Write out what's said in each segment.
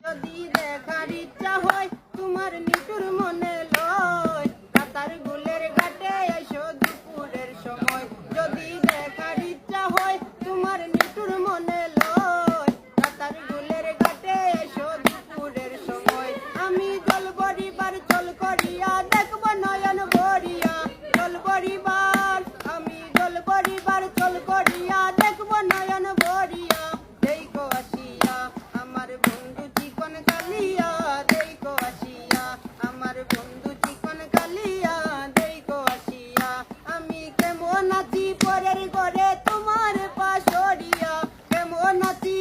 যদি দেখার ইচ্ছা হয় তোমার নিটুর মনে লয় কাতার গুলের ঘাটে এসো দুপুরের সময় যদি দেখার ইচ্ছা হয় তোমার নিটুর মনে লয় কাতার গুলের ঘাটে এসো দুপুরের সময় আমি জল বরিবার চল করিয়া দেখব নয়ন ভরিয়া জল বরিবার আমি জল বরিবার চল করিয়া দেখব নয়ন ভরিয়া দেখো আসিয়া আমার বন্ধু চিকন কালিয়া দেখো আসিয়া আমার বন্ধু চিকন কালিয়া দেখো আসিয়া আমি কেমন আছি পরের ঘরে তোমার পাশরিয়া কেমন আছি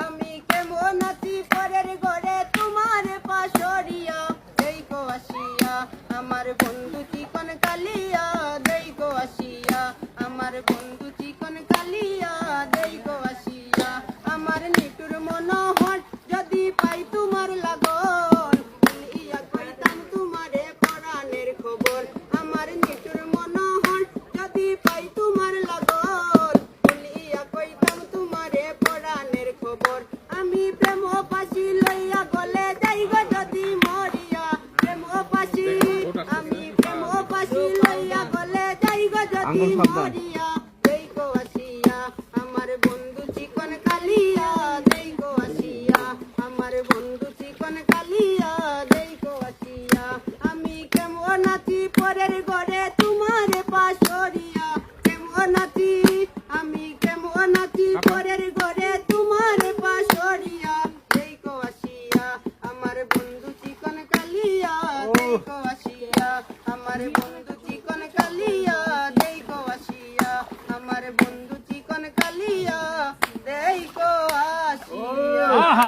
আমি কেমন আছি পরের ঘরে তোমার পাশরিয়া দেখো আসিয়া আমার বন্ধু চিকন কালিয়া দেখো আসিয়া আমার বন্ধু চিকন কালিয়া দেখো আসিয়া আমার নিটুর মনোহর যদি পাই তোমার লাগন ইয়া কইতাম তোমারে পরাণের খবর আমার নিটুর মনোহর যদি পাই তোমার লাগন ইয়া কইতাম তোমারে পরাণের খবর আমি প্রেম পাশি লইয়া গলে যাইব যদি মরিয়া প্রেম পাশি আমি প্রেম পাশি লইয়া গলে যাইব যদি মরিয়া